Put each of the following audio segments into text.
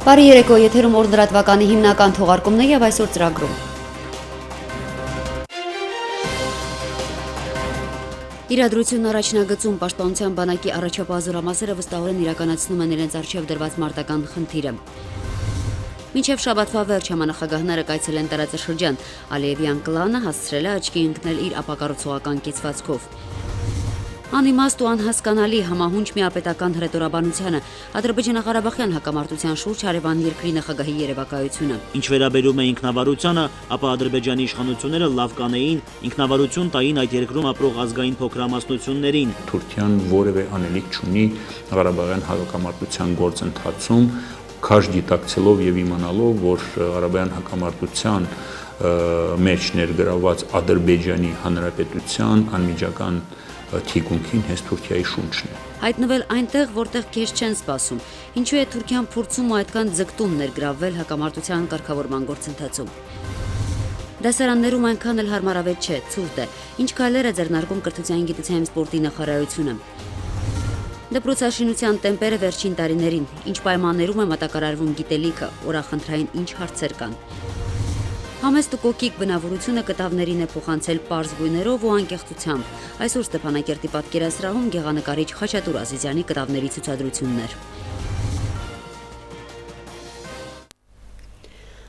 Բարի երեկո, եթերում օրդրատվականի հիմնական թողարկումն է եւ այսօր ծրագրում։ Իրադրությունն առաջնագծում Պաշտպանության բանակի առաջապահ զորամասերը վստահորեն իրականացնում են իրենց առջև դրված մարտական խնդիրը։ Մինչև շաբաթվա վերջ համանախագահները կայցելեն տարածաշրջան, Ալիևյան կլանը հասցրել է աչքի ընկնել իր ապակառուցողական կեցվածքով։ Անիմաստ ու անհասկանալի համահունչ միապետական հռետորաբանությանը, Ադրբեջանա-Ղարաբաղյան հակամարտության շուրջ հարևան երկրի նախագահի երևակայությունը։ Ինչ վերաբերում է ինքնավարությանը, ապա Ադրբեջանի իշխանությունները լավ կանեին ինքնավարություն տային այդ երկրում ապրող ազգային փոքրամասնություններին։ Թուրքիան որևէ անելիք չունի Ղարաբաղյան հակամարտության գործընթացում, քաշ դիտակցելով եւ իմանալով, որ Ղարաբաղյան հակամարտության մեջ ներգրավված Ադրբեջանի Հանրապետության անմիջական թիկունքին հենց Թուրքիայի շունչն է։ Հայտնվել այնտեղ, որտեղ քեզ չեն սպասում, ինչու է Թուրքիան փորձում ու այդքան ձգտում ներգրավվել հակամարտության կարգավորման գործընթացում։ Դասարաններում այնքան էլ հարմարավետ չէ, ցուրտ է, ինչ քայլեր է ձեռնարկում կրթության, գիտության և սպորտի նախարարությունը։ Դպրոցաշինության տեմպերը վերջին տարիներին, ինչ պայմաններում է մատակարարվում գիտելիքը, օրախնդրային ինչ հարցեր կան։ Համեստ ու կոկիկ բնավորությունը կտավներին է փոխանցել պարզ գույներով ու անկեղծությամբ։ Այսօր Ստեփանակերտի պատկերասրահում գեղանկարիչ Խաչատուր Ազիզյանի կտավների ցուցադրություններ։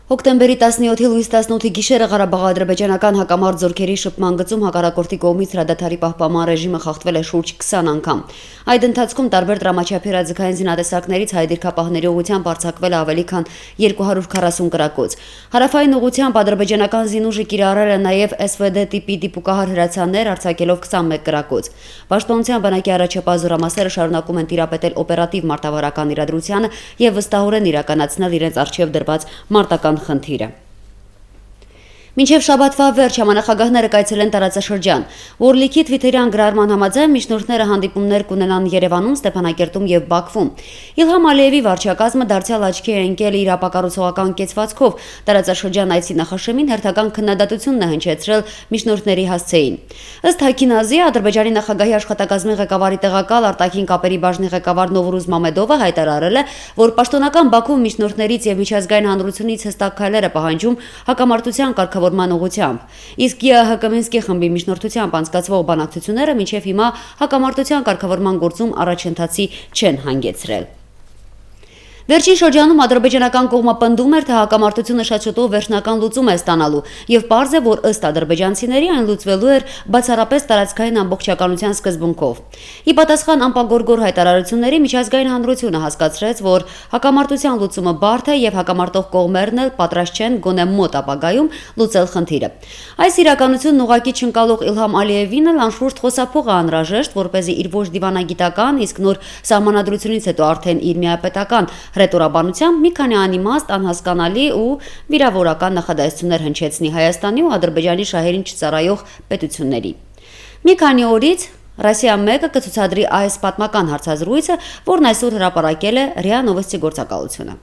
Հոկտեմբերի 17-ի լույս 18-ի գիշերը Ղարաբաղ-ադրբեջանական հակամարտ զորքերի շփման գծում հակառակորդի կողմից հրադադարի պահպանման ռեժիմը խախտվել է շուրջ 20 անգամ։ Այդ ընթացքում տարբեր դրամաչափի հրաձգային զինատեսակներից հայ դիրքապահների ուղղությամբ արձակվել է ավելի քան 240 կրակոց։ Հարավային ուղղությամբ ադրբեջանական զինուժը կիրառել է նաև SVD տիպի դիպուկահար հրացաններ, արձակելով 21 կրակոց։ Պաշտպանության բանակի առաջապահ զորամասերը շարունակում են տիրապետել օպերատիվ մարտավարական իրադրությանը եւ վստահորեն իրականացնել իրենց առջև դրված մարտական խնդիրը։ Մինչև շաբաթվա վերջ համանախագահները կայցելեն տարածաշրջան, որ լիքի թվիթերյան գրառման համաձայն միջնորդները հանդիպումներ կունենան Երևանում, Ստեփանակերտում եւ Բաքվում։ Իլհամ Ալիևի վարչակազմը դարձյալ աչքի է ընկել իր ապակառուցողական կեցվածքով, տարածաշրջան այցի նախաշեմին հերթական քննադատությունն է հնչեցրել միջնորդների հասցեին։ Ըստ Հակին Ազիի, Ադրբեջանի նախագահի աշխատակազմի ղեկավարի տեղակալ արտաքին կապերի բաժնի ղեկավար Նովրուզ Մամեդովը հայտարարել է, որ պաշտոնական Բաքվում միջնորդներից եւ միջազգային հանրությունից հստակ քայլեր է պահանջում հակամարտության կարգավորման ուղղությամբ։ Իսկ ԵԱՀԿ Մինսկի խմբի միջնորդությամբ անցկացվող բանակցությունները մինչև հիմա հակամարտության կարգավորման գործում առաջընթացի չեն հանգեցրել։ Վերջին շրջանում ադրբեջանական կողմը պնդում էր, թե հակամարտությունը շատ շուտով վերջնական լուծում է ստանալու, եւ պարզ է, որ ըստ ադրբեջանցիների այն լուծվելու էր բացառապես տարածքային ամբողջականության սկզբունքով։ Ի պատասխան անպագորգոր հայտարարությունների միջազգային հանրությունը հասկացրեց, որ հակամարտության լուծումը բարդ է եւ հակամարտող կողմերն էլ պատրաստ չեն գոնե մոտ ապագայում լուծել խնդիրը։ Այս իրականությունն ուղղակի չընկալող Իլհամ Ալիևին էլ անշուշտ խոսափող է անհրաժեշտ, որպեսզի իր ոչ դիվանագիտական, իսկ նոր սահմանադրությունից հետո արդեն իր միապետական հռետորաբանությամբ մի քանի անիմաստ, անհասկանալի ու վիրավորական նախադասություններ հնչեցնի Հայաստանի ու Ադրբեջանի շահերին չծառայող պետությունների։ Մի քանի օրից Ռասիա 1-ը կցուցադրի այս պատմական հարցազրույցը, որն այսօր հրապարակել է ՌԻԱ Նովոստի գործակալությունը։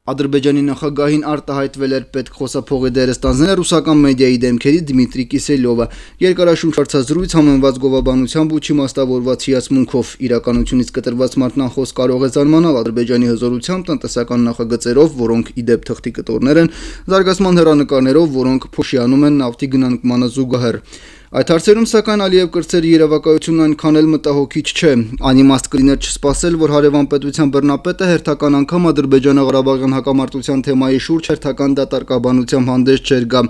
Ադրբեջանի նախագահին արտահայտվել էր պետք խոսափողի դերը ստանձնել ռուսական մեդիայի դեմքերի Դմիտրի Կիսելյովը։ Երկարաշունչ հարցազրույց համեմված գովաբանությամբ ու չիմաստավորված հիացմունքով իրականությունից կտրված մատնախոս կարող է զարմանալ Ադրբեջանի հզորությամբ տնտեսական նախագծերով, որոնք ի դեպ թղթի կտորներ են, զարգացման հեռանկարներով, որոնք փոշիանում են նավթի գնանկմանը զուգահեռ։ Այդ հարցերում սակայն Ալիև կրծերի երևակայությունն այնքան էլ մտահոգիչ չէ։ Անիմաստ կլիներ չսպասել, որ հարևան պետության բռնապետը հերթական անգամ Ադրբեջանա-Ղարաբաղյան հակամարտության թեմայի շուրջ հերթական դատարկաբանությամբ հանդես չէր գա։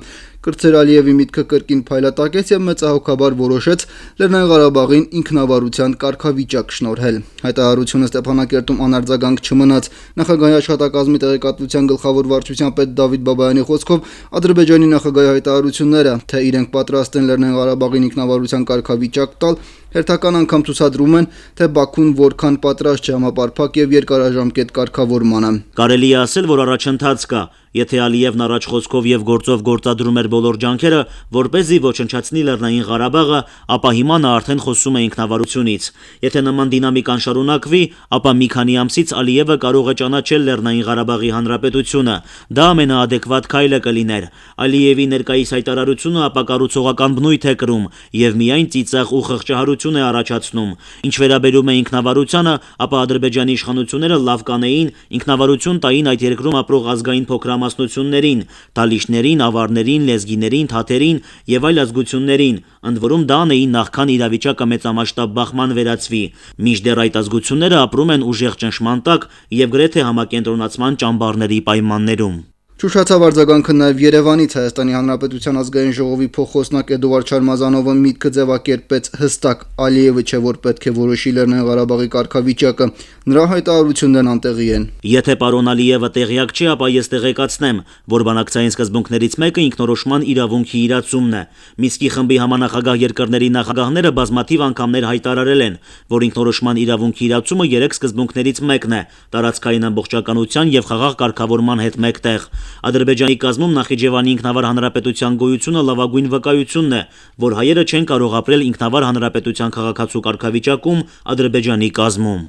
Կրծեր Ալիևի միտքը կրկին փայլատակեց եւ մեծահոգաբար որոշեց Լեռնային Ղարաբաղին ինքնավարության կարգավիճակ շնորհել։ Հայտարարությունը Ստեփանակերտում անարձագանք չմնաց։ Նախագահի աշխատակազմի տեղեկատվության գլխավոր վարչության պետ Դավիթ Բաբայանի խոսքով Ադրբեջանի նախագահի հայտարարությունները, թե իրենք պատրաստ են Լեռնային Ղարաբաղին ինքնավարության կարգավիճակ տալ, հերթական անգամ ցուցադրում են, թե Բաքուն որքան պատրաստ չէ համապարփակ եւ երկարաժամկետ կարգավորմանը։ Կարելի է ասել, որ առաջընթաց կա։ Եթե Ալիևն առաջ խոսքով եւ գործով գործադրում էր բոլոր ջանքերը, որպեսզի ոչնչացնի Լեռնային Ղարաբաղը, ապա հիմա նա արդեն խոսում է ինքնավարությունից։ Եթե նման դինամիկան շարունակվի, ապա մի քանի ամսից Ալիևը կարող է ճանաչել Լեռնային Ղարաբաղի Հանրապետությունը։ Դա ամենաադեկվատ քայլը կլիներ։ Ալիևի ներկայիս հայտարարությունը ապակառուցողական բնույթ է կրում եւ միայն ծիծաղ ու խղճահարություն է առաջացնում։ Ինչ վերաբերում է ինքնավարությանը, ապա Ադրբեջանի իշխանությունները լավ կանեին ինքնավարություն տային այդ երկրում ապրող ազգային փոքրամասնություններին, դալիշներին, ավարներին, լեզգիներին, թաթերին եւ այլ ազգություններին, ընդ որում դա անեին նախքան իրավիճակը մեծամասշտաբ բախման վերածվի։ Մինչդեռ այդ ազգությունները ապրում են ուժեղ ճնշման տակ եւ գրեթե համակենտրոնացման ճամբարների պայմաններում։ Շուշացավ արձագանքը նաև Երևանից Հայաստանի Հանրապետության ազգային ժողովի փոխոսնակ Էդուարդ Շարմազանովը միտքը ձևակերպեց հստակ Ալիևը չէ որ պետք է որոշի Լեռնային Ղարաբաղի կարգավիճակը, նրա հայտարարություններն անտեղի են։ Եթե պարոն Ալիևը տեղյակ չի, ապա ես տեղեկացնեմ, որ բանակցային սկզբունքներից մեկը ինքնորոշման իրավունքի իրացումն է։ Մինսկի խմբի համանախագահ երկրների նախագահները բազմաթիվ անգամներ հայտարարել են, որ ինքնորոշման իրավունքի իրացումը 3 սկզբունքներից մեկն է՝ տարածքային ամբողջականության եւ խաղաղ կարգավորման հետ մեկտեղ։ Ադրբեջանի կազմում Նախիջևանի ինքնավար հանրապետության գոյությունը լավագույն վկայությունն է, որ հայերը չեն կարող ապրել ինքնավար հանրապետության քաղաքացու կարգավիճակում Ադրբեջանի կազմում։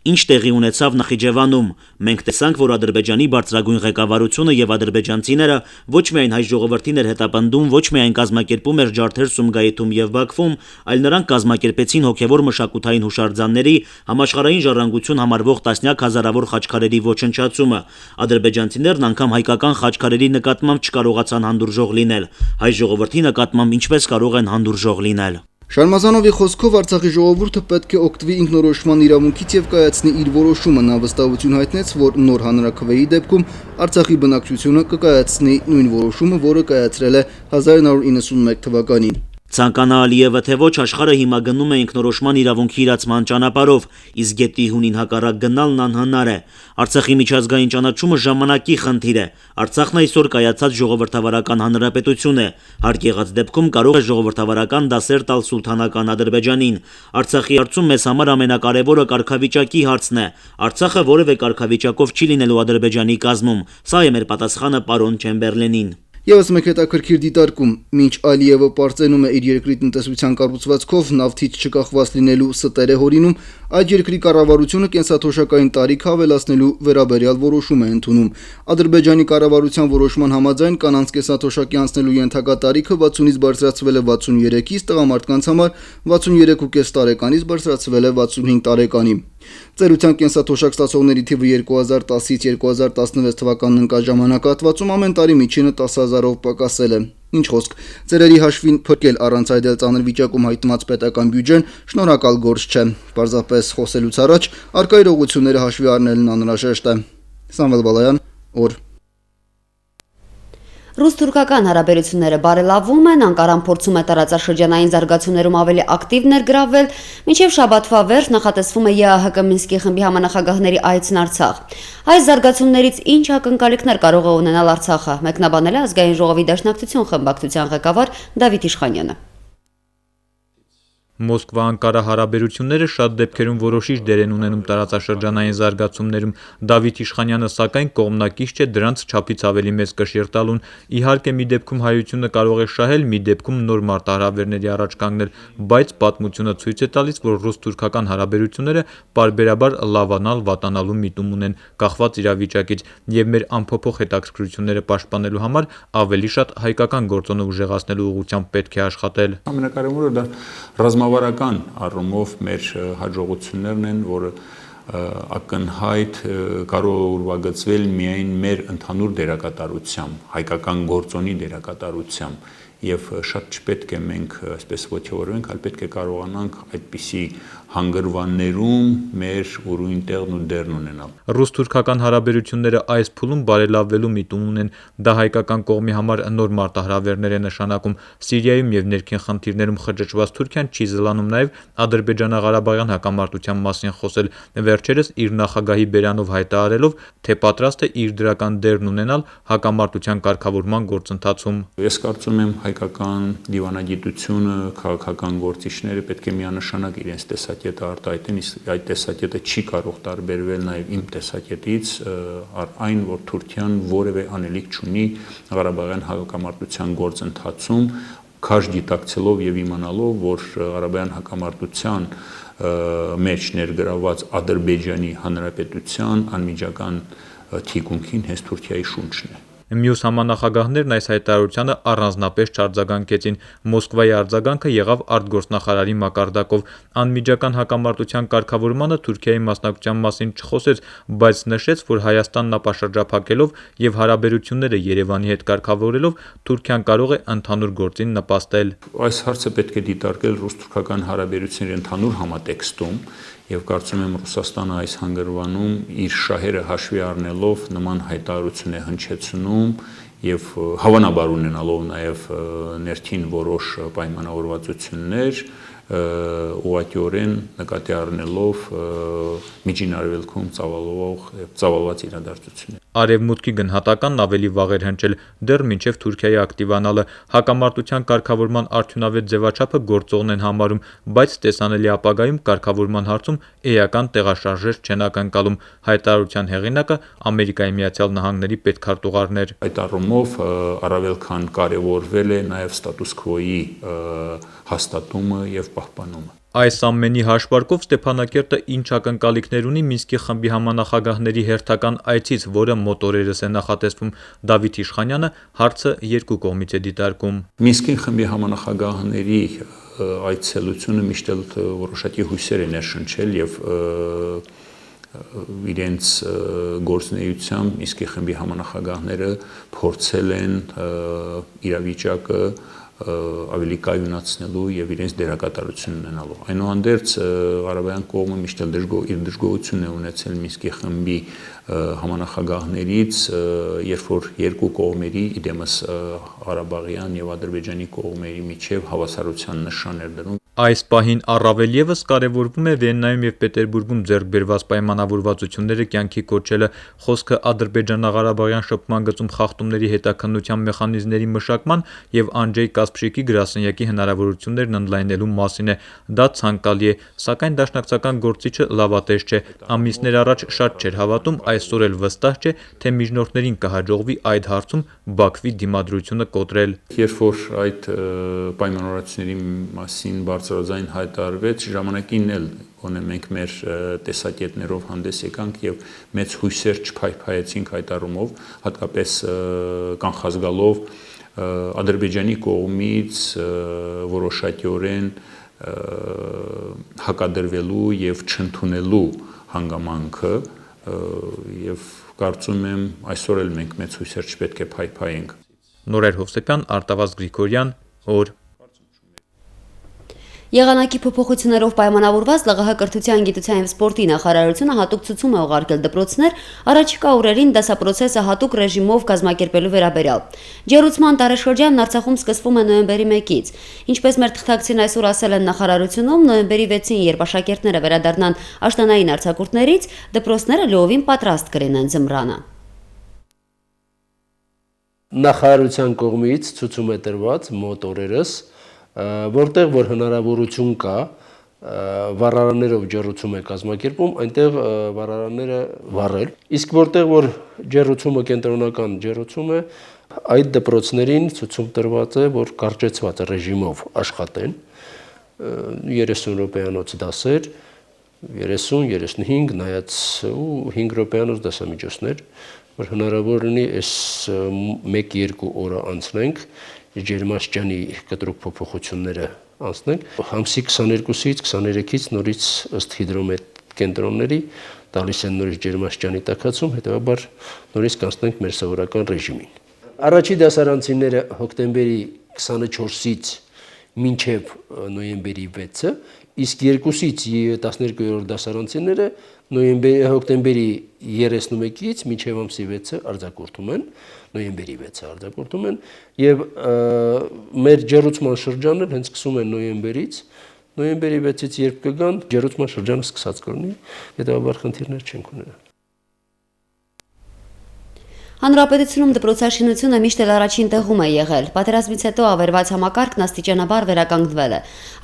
Ինչ տեղի ունեցավ Նախիջևանում։ Մենք տեսանք, որ Ադրբեջանի բարձրագույն ղեկավարությունը եւ ադրբեջանցիները ոչ միայն հայ ժողովրդին էր հետապնդում, ոչ միայն կազմակերպում էր ջարդեր Սումգայիթում եւ Բաքվում, այլ նրանք կազմակերպեցին հոգեվոր մշակութային հուշարձանների, համաշխարհային ժառանգություն համարվող տասնյակ հազարավոր խաչքարերի ոչնչացումը։ Ադրբեջանցիներն անգամ հայկական խաչքարերի նկատմամբ չկարողացան հանդուրժող լինել։ Հայ ժողովրդի նկատմամբ ինչպես կարող են հանդուրժող լինել։ Շարմազանովի խոսքով Արցախի ժողովուրդը պետք է օգտվի ինքնորոշման իրավունքից եւ կայացնի իր որոշումը։ Նա վստահություն հայտնեց, որ նոր հանրաքվեի դեպքում Արցախի բնակչությունը կկայացնի նույն որոշումը, որը կայացրել է 1991 թվականին։ Ցանկանա Ալիևը թե ոչ, աշխարհը հիմա գնում է ինքնորոշման իրավունքի իրացման ճանապարհով, իսկ գետի հունին հակառակ գնալն անհնար է։ Արցախի միջազգային ճանաչումը ժամանակի խնդիր է։ Արցախն այսօր կայացած ժողովրդավարական հանրապետություն է։ Հարկ եղած դեպքում կարող է ժողովրդավարական դասեր տալ սուլթանական Ադրբեջանին։ Արցախի հարցում մեզ համար ամենակարևորը կարգավիճակի հարցն է։ Արցախը որևէ կարգավիճակով չի լինելու Ադրբեջանի կազմում։ Սա է մեր պատասխանը պարոն Չեմբերլենին։ Եվս մեկ հետաքրքիր դիտարկում, մինչ Ալիևը պարծենում է իր երկրի տնտեսության կառուցվածքով նավթից չկախված լինելու ստեր է հորինում, այդ երկրի կառավարությունը կենսաթոշակային տարիք ավելացնելու վերաբերյալ որոշում է ընդունում։ Ադրբեջանի կառավարության որոշման համաձայն կանանց կենսաթոշակի անցնելու ենթակա տարիքը 60-ից բարձրացվել է 63-ից, տղամարդկանց համար 63.5 տարեկանից բարձրացվել է 65 տարեկանի։ Ծերության կենսաթոշակ ստացողների թիվը 2010-ից 2016 թվականն ընկած ժամանակահատվածում ամեն տարի միջինը 10,000-ով պակասել է։ Ինչ խոսք, ծերերի հաշվին փրկել առանց այդել ծանր վիճակում հայտնված պետական բյուջեն շնորհակալ գործ չէ։ Պարզապես խոսելուց առաջ առկա իրողությունները հաշվի առնելն անհրաժեշտ է։ Սամվել Բալայան, օր։ Ռուս-թուրքական հարաբերությունները բարելավում են, Անկարան փորձում է տարածաշրջանային զարգացումներում ավելի ակտիվ ներգրավել, մինչև շաբաթվա վերջ նախատեսվում է ԵԱՀԿ Մինսկի խմբի համանախագահների այցն Արցախ։ Այս զարգացումներից ինչ ակնկալիքներ կարող է ունենալ Արցախը, մեկնաբանել է ազգային ժողովի դաշնակցություն խմբակցության ղեկավար Դավիթ Իշխանյանը։ Մոսկվա-Անկարա հարաբերությունները շատ դեպքերում որոշիչ դեր են ունենում տարածաշրջանային զարգացումներում։ Դավիթ Իշխանյանը սակայն կողմնակից չէ դրանց չափից ավելի մեծ կշիռ տալուն։ Իհարկե մի դեպքում հայությունը կարող է շահել, մի դեպքում նոր մարտահրավերների առաջ կանգնել, բայց պատմությունը ցույց է տալիս, որ ռուս-թուրքական հարաբերությունները պարբերաբար լավանալ, վատանալու միտում ունեն, կախված իրավիճակից, եւ մեր ամփոփող հետաքրքրությունները պաշտպանելու համար ավելի շատ հայկական գործոնը ուժեղացնելու ուղղությամբ պետք է աշխատել։ Ամենակարևորը դա ռազմավարական առումով մեր հաջողություններն են, որը ակնհայտ կարող է ուրվագծվել միայն մեր ընդհանուր դերակատարությամբ, հայկական գործոնի դերակատարությամբ եւ շատ չպետք է մենք այսպես ոգևորվենք, այլ պետք է կարողանանք այդպիսի հանգրվաններում մեր ուրույն տեղն ու դերն ունենալ։ Ռուս-թուրքական հարաբերությունները այս փուլում բարելավվելու միտում ունեն, դա հայկական կողմի համար նոր մարտահրավերներ է նշանակում։ Սիրիայում եւ ներքին խնդիրներում խճճված Թուրքիան չի զլանում նաեւ Ադրբեջանա-Ղարաբաղյան հակամարտության մասին խոսել, վերջերս իր նախագահի բերանով հայտարարելով, թե պատրաստ է իր դրական դերն ունենալ հակամարտության կարգավորման գործընթացում։ Ես կարծում եմ հայկական դիվանագիտությունը, քաղաքական գործիչները պետք է միանշանակ իրենց տեսակետը արտահայտեն, իսկ այդ տեսակետը չի կարող տարբերվել նաև իմ տեսակետից, այն որ Թուրքիան որևէ անելիք չունի Ղարաբաղյան հակամարտության գործընթացում, քաշ դիտակցելով եւ իմանալով, որ Ղարաբաղյան հակամարտության մեջ ներգրաված Ադրբեջանի Հանրապետության անմիջական թիկունքին հենց Թուրքիայի շունչն է։ Մյուս համանախագահներն այս հայտարարությանը առանձնապես չարձագանքեցին։ Մոսկվայի արձագանքը եղավ արտգործնախարարի մակարդակով։ Անմիջական հակամարտության կարգավորմանը Թուրքիայի մասնակցության մասին չխոսեց, բայց նշեց, որ Հայաստանն ապաշրջափակելով եւ հարաբերությունները Երևանի հետ կարգավորելով Թուրքիան կարող է ընդհանուր գործին նպաստել։ Այս հարցը պետք է դիտարկել ռուս-թուրքական հարաբերությունների ընդհանուր համատեքստում եւ կարծում եմ Ռուսաստանը այս հանգրվանում իր շահերը հաշվի առնելով նման հայտարարություն է հնչեցնում եւ հավանաբար ունենալով նաեւ ներքին որոշ պայմանավորվածություններ ուղղակիորեն նկատի առնելով միջին արևելքում ծավալված իրադարձություններ։ Արևմուտքի գնահատականն ավելի վաղ էր հնչել, դեռ մինչև Թուրքիայի ակտիվանալը։ Հակամարտության կարգավորման արդյունավետ ձևաչափը գործողն են համարում, բայց տեսանելի ապագայում կարգավորման հարցում էական տեղաշարժեր չեն ակնկալում։ Հայտարարության հեղինակը Ամերիկայի Միացյալ Նահանգների պետքարտուղարն էր։ Այդ առումով առավել քան կարևորվել է նաև ստատուս քվոյի հաստատումը եւ պահպանումը։ Այս ամենի հաշվարկով Ստեփանակերտը ինչ ակնկալիքներ ունի Մինսկի խմբի համանախագահների հերթական այցից, որը մոտ օրերս է նախատեսվում։ Դավիթ Իշխանյանը հարցը երկու կողմից է դիտարկում։ Մինսկի խմբի համանախագահների այցելությունը միշտ էլ որոշակի հույսեր է ներշնչել եւ իրենց գործունեությամբ Մինսկի խմբի համանախագահները փորձել են իրավիճակը ավելի կայունացնելու եւ իրենց դերակատարություն ունենալու։ Այնուհանդերձ Ղարաբաղյան կողմը միշտ էլ իր դժգոհություն է ունեցել Մինսկի խմբի համանախագահներից, երբ որ երկու կողմերի, իդեմս Ղարաբաղյան եւ Ադրբեջանի կողմերի միջև հավասարության նշան էր դրում։ Այս պահին առավել եւս կարևորվում է Վիեննայում եւ Պետերբուրգում ձեռք բերված պայմանավորվածությունները կյանքի կոչելը։ Խոսքը Ադրբեջանա-Ղարաբաղյան շփման գծում խախտումների հետաքննության մեխանիզմների մշակման եւ Անջեյ Կասպրիկի գրասենյակի հնարավորություններն ընդլայնելու մասին է։ Դա ցանկալի է, սակայն դաշնակցական գործիչը լավատես չէ։ Ամիսներ առաջ շատ չէր հավատում, այսօր էլ վստահ չէ, թե միջնորդներին կհաջողվի այդ հարցում Բաքվի դիմադրությունը կոտրել։ Երբ որ այդ պայմանավորվածությունների մասին բարձրաձայն հայտարարվեց, ժամանակին էլ գոնե մենք մեր տեսակետներով հանդես եկանք եւ մեծ հույսեր չփայփայեցինք այդ առումով, հատկապես կանխազգալով Ադրբեջանի կողմից որոշակիորեն հակադրվելու եւ չընդունելու հանգամանքը եւ կարծում եմ այսօր էլ մենք մեծ հույսեր չպետք է փայփայենք։ Նորեր Հովսեփյան, Արտավազդ Գրիգորյան, օր։ Եղանակի փոփոխություններով պայմանավորված ԼՂՀ կրթության, գիտության և սպորտի նախարարությունը հատուկ ցուցում է ուղարկել դպրոցներ առաջիկա օրերին դասապրոցեսը հատուկ ռեժիմով կազմակերպելու վերաբերյալ։ Ջեռուցման տարեշրջանն Արցախում սկսվում է նոյեմբերի 1-ից։ Ինչպես մեր թղթակցին այսօր ասել են նախարարությունում, նոյեմբերի 6-ին, երբ աշակերտները վերադառնան աշնանային արձակուրդներից, դպրոցները լիովին պատրաստ կլինեն ձմռանը։ Նախարարության կողմից ցուցում է տրված մոտ օրերս, որտեղ որ հնարավորություն կա վառարաններով ջեռուցում է կազմակերպում, այնտեղ վառարանները վառել։ Իսկ որտեղ որ ջեռուցումը կենտրոնական ջեռուցում է, այդ դպրոցներին ցուցում տրված է, որ կարճեցված ռեժիմով աշխատեն 30 րոպեանոց դասեր, 30-35 նայած ու 5 րոպեանոց դասամիջոցներ, որ հնարավոր լինի այս 1-2 օրը անցնենք ջերմաստիճանի կտրուկ փոփոխությունները անցնենք։ Ամսի 22-ից 23-ից նորից ըստ հիդրոմետ կենտրոնների տալիս են նորից ջերմաստիճանի տաքացում, հետևաբար նորից կանցնենք մեր սովորական ռեժիմին։ Առաջի դասարանցիները հոկտեմբերի 24-ից մինչև նոյեմբերի 6-ը, իսկ 2-ից 12-րդ դասարանցիները հոկտեմբերի 31-ից մինչև ամսի 6-ը արձակուրդում են, նոյեմբերի 6-ը արձակուրդում են, եւ մեր ջեռուցման շրջանը հենց սկսում են նոյեմբերից, նոյեմբերի 6-ից երբ կգան, ջեռուցման շրջանը սկսած կլինի, հետեւաբար խնդիրներ չենք ունենա։ Հանրապետությունում դպրոցաշինությունը միշտ էլ առաջին տեղում է եղել։ Պատերազմից հետո ավերված համակարգն աստիճանաբար վերականգնվել է։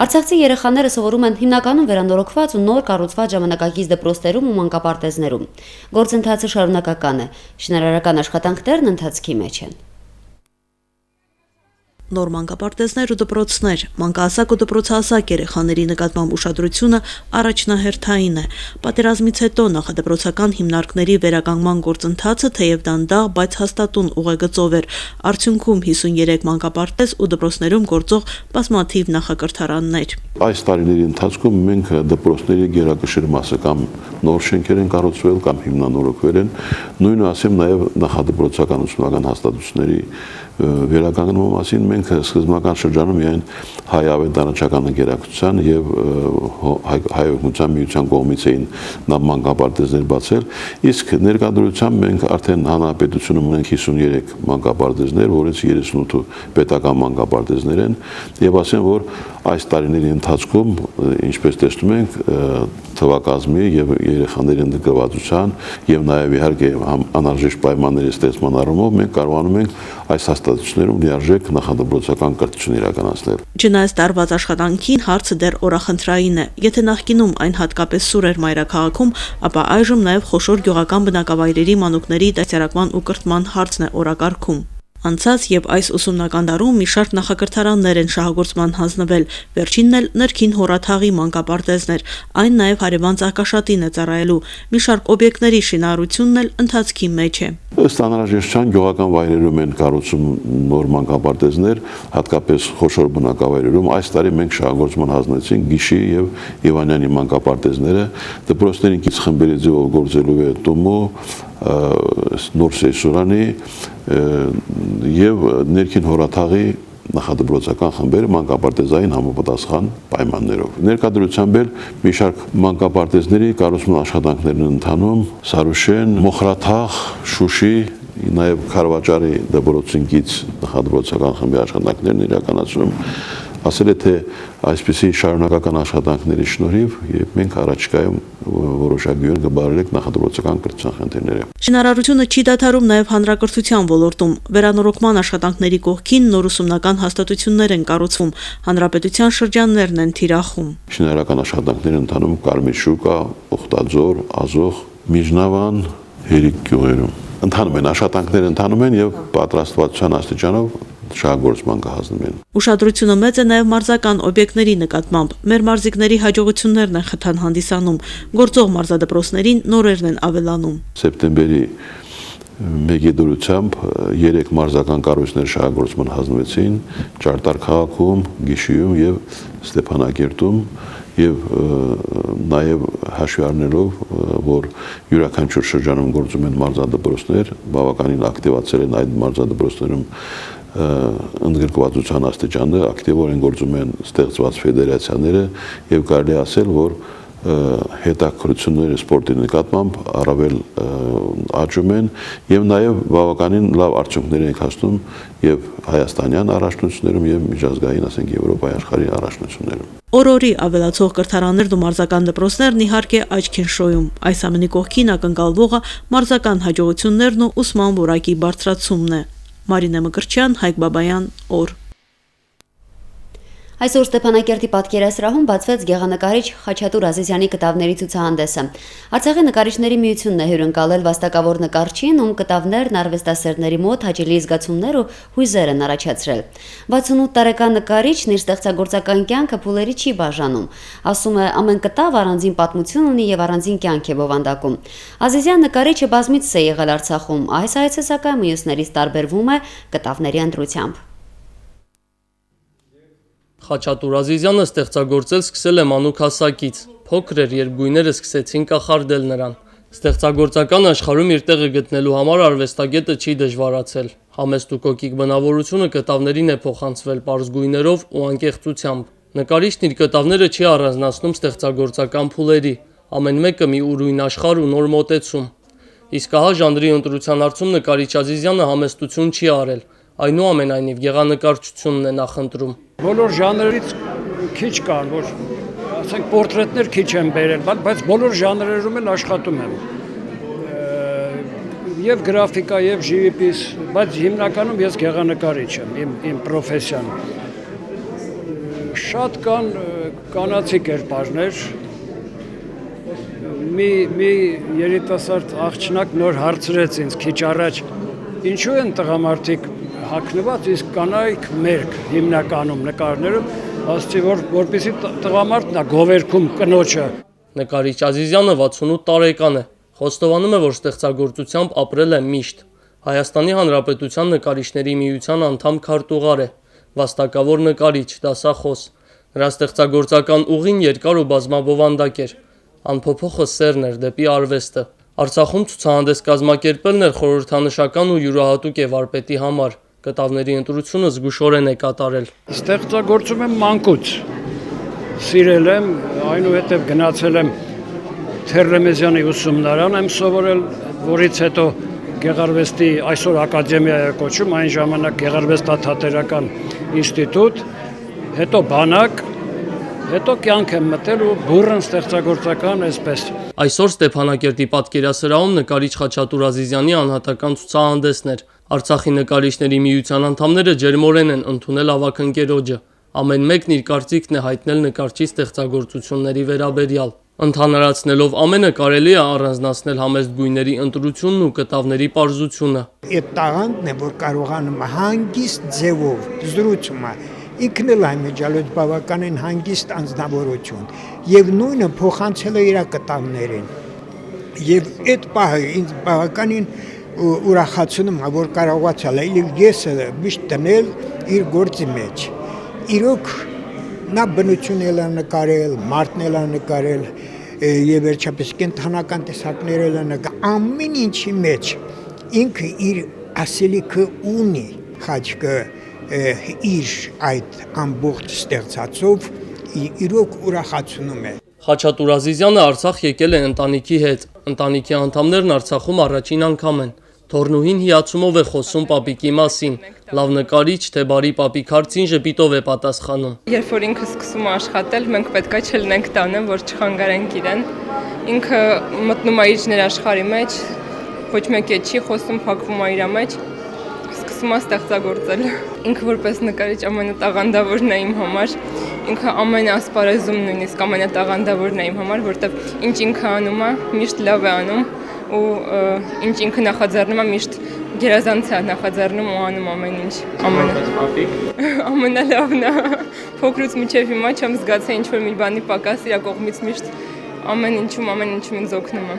Արցախցի երեխաները սովորում են հիմնականում վերանորոգված ու նոր կառուցված ժամանակակից դպրոցներում ու մանկապարտեզներում։ Գործընթացը շարունակական է։ Շինարարական աշխատանքներն ընթացքի մեջ են։ Նոր մանկապարտեզներ ու դպրոցներ, մանկահասակ ու դպրոցահասակ երեխաների նկատմամբ ուշադրությունը առաջնահերթային է։ Պատերազմից հետո նախադպրոցական հիմնարկների վերականգնման գործընթացը թեև դանդաղ, բայց հաստատուն ուղեգծով էր։ Արդյունքում 53 մանկապարտեզ ու դպրոցներում գործող բազմաթիվ նախակրթարաններ։ Այս տարիների ընթացքում մենք դպրոցների գերակշիռ մասը կամ նոր շենքեր են կառուցվել կամ հիմնանորոգվել են, նույնը ասեմ նաև նախադպրոցական ուսումնական հաստատությունների վերականգնման մասին մենք սկզբնական շրջանում միայն հայ ավետարանչական ընկերակցության եւ հայօգնության միության կողմից էին մանկապարտեզներ բացել, իսկ ներկայությամբ մենք արդեն հանրապետությունում ունենք 53 մանկապարտեզներ, որից 38-ը պետական մանկապարտեզներ են եւ ասեմ, որ այս տարիների ընթացքում, ինչպես տեսնում ենք, թվակազմի եւ երեխաների ընդգրկվածության եւ նաեւ իհարկե անհրաժեշտ պայմանների ստեղծման առումով մենք կարողանում ենք այս հաստատություններում լիարժեք նախադպրոցական կրթություն իրականացնել։ Չնայած տարված աշխատանքին հարցը դեռ օրախնդրային է։ Եթե նախկինում այն հատկապես սուր էր մայրաքաղաքում, ապա այժմ նաև խոշոր գյուղական բնակավայրերի մանուկների դաստիարակման ու կրթման հարցն է օրակարգում։ Անցած եւ այս ուսումնական դարում մի շարք նախակրթարաններ են շահագործման հանձնվել, վերջինն էլ ներքին հորաթաղի մանկապարտեզներ, այն նաեւ հարևան Ծաղկաշատին է ծառայելու, մի շարք օբյեկտների շինարարությունն էլ ընթացքի մեջ է։ Ըստ անհրաժեշտության գյուղական վայրերում են կառուցում նոր մանկապարտեզներ, հատկապես խոշոր բնակավայրերում։ Այս տարի մենք շահագործման հանձնեցինք Գիշի եւ Իվանյանի մանկապարտեզները, դպրոցների կից խմբերի ձևով գործելու է Տումո, Նոր Սեյսուրանի եւ ներքին հորաթաղի նախադպրոցական խմբերը մանկապարտեզային համապատասխան պայմաններով։ Ներկայությամբ էլ մի շարք մանկապարտեզների կառուցման աշխատանքներն ընթանում Սարուշեն, Մոխրաթաղ, Շուշի, նաև Քարվաճարի դպրոցինքից նախադպրոցական խմբի աշխատանքներն իրականացնում։ Ասել է թե այսպիսի շարունակական աշխատանքների շնորհիվ եւ մենք առաջիկայում որոշակիորեն կբարելենք նախադպրոցական կրթության խնդիրները։ Շինարարությունը չի դադարում նաև հանրակրթության ոլորտում։ Վերանորոգման աշխատանքների կողքին նոր ուսումնական հաստատություններ են կառուցվում, հանրապետության շրջաններն են թիրախում։ Շինարարական աշխատանքներ ընթանում Կարմիր Շուկա, Ուխտաձոր, Ազոխ, Միջնավան, Հերիկ գյուղերում։ Ընթանում են աշխատանքներ եւ պատրաստվածության աստիճանով շահագործման կհանձնվեն։ Ուշադրությունը մեծ է նաև մարզական օբյեկտների նկատմամբ։ Մեր մարզիկների հաջողություններն են խթան հանդիսանում, գործող մարզադպրոցներին նորերն են ավելանում։ Սեպտեմբերի 1-ի դուրսությամբ 3 մարզական կառույցներ շահագործման հանձնվեցին Ճարտար քաղաքում, Գիշիում եւ Ստեփանակերտում եւ նաեւ հաշվի առնելով, որ յուրաքանչյուր շրջանում գործում են մարզադպրոցներ, բավականին ակտիվացել են այդ մարզադպրոցներում ընդգրկվածության աստիճանը, ակտիվորեն գործում են ստեղծված ֆեդերացիաները եւ կարելի ասել, որ հետաքրությունները սպորտի նկատմամբ առավել աճում են եւ նաեւ բավականին լավ արդյունքներ են հասնում եւ հայաստանյան առաջնություններում եւ միջազգային, ասենք Եվրոպայի աշխարհի առաջնություններում։ Օրորի ավելացող կրթարաններն ու մարզական դպրոցներն իհարկե աչք են շոյում։ Այս ամենի կողքին ակնկալվողը մարզական հաջողություններն ու ուսման որակի բարձրացումն է։ Մարինե Մկրտչյան, Հայկ Բաբայան, օր։ Այսօր Ստեփանակերտի պատկերասրահում բացվեց գեղանկարիչ Խաչատուր Ազիզյանի կտավների ցուցահանդեսը։ Արցախի նկարիչների միությունն է հյուրընկալել վաստակավոր նկարչին, ում կտավներն արվեստասերների մոտ հաճելի զգացումներ ու հույզեր են առաջացրել։ 68 տարեկան նկարիչն իր ստեղծագործական կյանքը փուլերի չի բաժանում։ Ասում է, ամեն կտավ առանձին պատմություն ունի եւ առանձին կյանք է բովանդակում։ Ազիզյան նկարիչը բազմիցս է եղել Արցախում, այս հայցը սակայն մյուսներից տարբերվում է կտավների ընտրությամբ։ Խաչատուր Ազիզյանը ստեղծագործել սկսել է մանուկ հասակից։ Փոքր էր, երբ գույները սկսեցին կախարդել նրան։ Ստեղծագործական աշխարհում իր տեղը գտնելու համար արվեստագետը չի դժվարացել։ Համեստ ու կոկիկ բնավորությունը կտավներին է փոխանցվել պարզ գույներով ու անկեղծությամբ։ Նկարիչն իր կտավները չի առանձնացնում ստեղծագործական փուլերի, ամեն մեկը մի ուրույն աշխարհ ու նոր մոտեցում։ Իսկ ահա ժանրի ընտրության հարցում նկարիչ Ազիզյանը համեստություն չի արել, այնուամենայնիվ գեղանկարչությունն է նախընտրում։ Բոլոր ժանրերից քիչ կան, որ ասենք պորտրետներ քիչ են բերել, բայց բոլոր ժանրերում էլ աշխատում եմ։ Եվ գրաֆիկա, եւ ժիվիպիս, բայց հիմնականում ես գեղանկարիչ եմ, իմ պրոֆեսիան։ Շատ կան կանացի կերպարներ, մի երիտասարդ աղջնակ նոր հարցրեց ինձ քիչ առաջ, ինչու են տղամարդիկ հագնված, իսկ կանայք մերկ հիմնականում նկարներում, ասացի, որպեսզի տղամարդն է գովերքում կնոջը։ Նկարիչ Ազիզյանը 68 տարեկան է, խոստովանում է, որ ստեղծագործությամբ ապրել է միշտ։ Հայաստանի Հանրապետության նկարիչների միության անդամ քարտուղար է, վաստակավոր նկարիչ, դասախոս։ Նրա ստեղծագործական ուղին երկար ու բազմաբովանդակ էր, անփոփոխը սերն էր դեպի արվեստը։ Արցախում ցուցահանդես կազմակերպելն էր խորհրդանշական ու յուրահատուկ է վարպետի համար։ Կտավների ընտրությունը զգուշորեն է կատարել։ Ստեղծագործում եմ մանկուց, սիրել եմ, այնուհետև գնացել եմ Թերլեմեզյանի ուսումնարան եմ սովորել, որից հետո Գեղարվեստի այսօր ակադեմիա է կոչում, այն ժամանակ Գեղարվեստաթատերական ինստիտուտ, հետո բանակ, հետո կյանք եմ մտել ու բուռն ստեղծագործական այսպես։ Այսօր Ստեփանակերտի պատկերասրահում նկարիչ Խաչատուր Ազիզյանի անհատական ցուցահանդեսն էր։ Արցախի նկարիչների միության անդամները ջերմորեն են ընդունել ավագ ընկերոջը։ Ամեն մեկն իր կարծիքն է հայտնել նկարչի ստեղծագործությունների վերաբերյալ։ Ընդհանրացնելով ամենը կարելի է առանձնացնել համեստ գույների ընտրությունն ու կտավների պարզությունը։ Այդ տաղանդն է, որ կարողանում հանգիստ ձևով զրուցումը ինքն էլ այմեջալոց բավականին հանգիստ անձնավորություն եւ նույնը փոխանցել է իր կտավներին։ Եվ այդ պահը ինձ բավականին ուրախացնում է, որ կարողացել է ես միշտ դնել իր գործի մեջ։ Իրոք նա բնություն էլ է նկարել, մարդն էլ է նկարել եւ վերջապես կենթանական տեսակներ էլ է նկարել։ Ամեն ինչի մեջ ինքը իր ասելիքը ունի, Խաչկը իր այդ ամբողջ ստեղծածով իրոք ուրախացնում է։ Խաչատուր Ազիզյանը Արցախ եկել է ընտանիքի հետ։ Ընտանիքի անդամներն Արցախում առաջին անգամ են։ Թորնուհին հիացումով է խոսում պապիկի մասին։ Լավ նկարիչ, թե բարի պապիկ հարցին ժպիտով է պատասխանում։ Երբ որ ինքը սկսում է աշխատել, մենք պետք է չլնենք տանը, որ չխանգարենք իրեն։ Ինքը մտնում է իր ներաշխարհի մեջ, ոչ մեկ չի խոսում, փակվում է իր մեջ, սկսում է ստեղծագործել։ Ինքը որպես նկարիչ ամենատաղանդավորն է իմ համար։ Ինքը ամենաասպարեզում նույնիսկ ամենատաղանդավորն է իմ համար, որտեղ ինչ ինքը անում է, միշտ լավ է անում ու ինչ ինքը նախաձեռնում է, միշտ գերազանց է նախաձեռնում ու անում ամեն ինչ։ Ամենալավն է։ Փոքրուց մինչև հիմա չեմ զգացել ինչ-որ մի բանի պակաս իր կողմից միշտ ամեն ինչում ինձ օգնում է։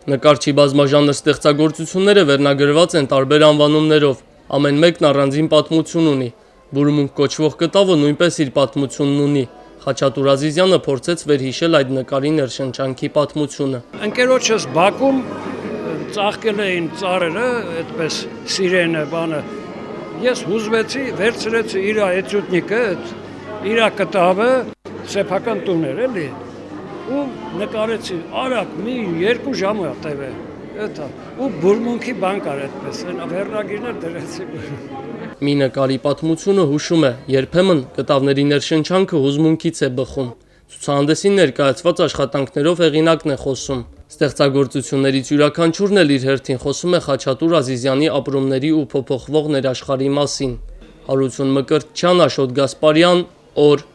Նկարչի բազմաժանր ստեղծագործությունները վերնագրված են տարբեր անվանումներով։ Ամեն մեկն առանձին պատմություն ունի։ Բուրմունք կոչվող կտավը նույնպես իր պատմությունն ունի։ Խաչատուր Ազիզյանը փորձեց վերհիշել այդ նկարի ներշնչանքի պատմությունը։ Ընկերոջս Բաքում ծաղկել էին ծառերը, այդպես սիրենը բանը։ Ես հուզվեցի, վերցրեցի իր էտյուդնիկը, իր կտավը, սեփական տուն էր էլի, ու նկարեցի արագ մի 2 ժամ է տևե։ Էտա ու բուրմունքի բան կար այդպես, վերնագիրներ դրեցի։ Մի նկարի պատմությունը հուշում է, երբեմն կտավների ներշնչանքը հուզմունքից է բխում։ Ցուցահանդեսին ներկայացված աշխատանքներով հեղինակն է խոսում։ Ստեղծագործություններից յուրաքանչյուրն էլ իր հերթին խոսում է Խաչատուր Ազիզյանի ապրումների ու փոփոխվող ներաշխարհի մասին։ Հարություն Մկրտչյան, Աշոտ Գասպարյան, օր։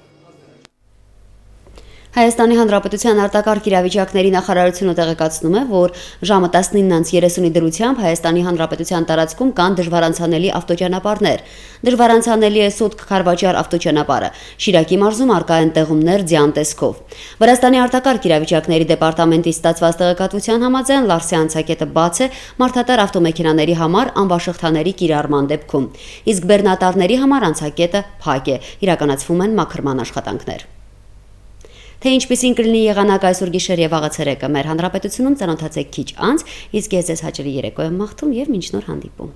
Հայաստանի Հանրապետության արտակարգ իրավիճակների նախարարությունը տեղեկացնում է, որ ժամը 19:30-ի դրությամբ Հայաստանի Հանրապետության տարածքում կան դժվարանցանելի ավտոճանապարհներ։ Դժվարանցանելի է Սոտք-Քարվաճար ավտոճանապարհը։ Շիրակի մարզում առկա են տեղումներ ձյան տեսքով։ Վրաստանի արտակարգ իրավիճակների դեպարտամենտի ստացված տեղեկատվության համաձայն Լարսի անցակետը բաց է մարդատար ավտոմեքենաների համար անվաշղթաների կիրառման դեպքում։ Իսկ բեռնատարների համար անցակետը փակ է։ Իրականացվում են մաքրման աշխատանքներ։ Թե ինչպեսին կլինի եղանակը այսօր գիշեր եւ աղացերեկը մեր հանրապետությունում ծանոթացեք քիչ անց, իսկ ես ձեզ հաճելի երեկո եմ մաղթում եւ մինչ նոր հանդիպում։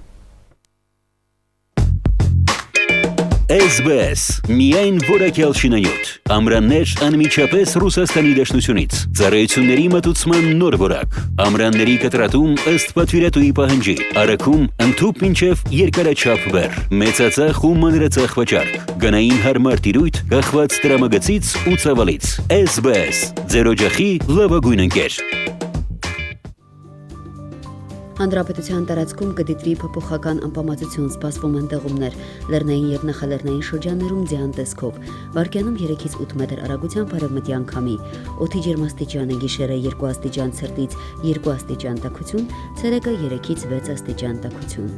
SBS միայն որակյալ շինանյութ, ամրաններ անմիջապես Ռուսաստանի Դաշնությունից, ծառայությունների մատուցման նոր որակ, ամրանների կտրատում ըստ պատվիրատուի պահանջի, առաքում ընդհուպ մինչև երկարաչափ բեռ, մեծածախ ու մանրածախ վճարք, գանային հարմար տիրույթ, կախված տրամագծից ու ծավալից, SBS, ձեր օջախի լավագույն ընկեր։ Հանրապետության տարածքում կդիտրի փոփոխական անպամացություն, սպասվում են տեղումներ, լեռնային եւ նախալեռնային շրջաններում ձյան տեսքով, վարկյանում 3-ից 8 մետր արագությամբ արևմտյան քամի, օդի ջերմաստիճանը գիշերը 2 աստիճան ցրտից 2 աստիճան տաքություն, ցերեկը 3-ից 6 աստիճան տաքություն։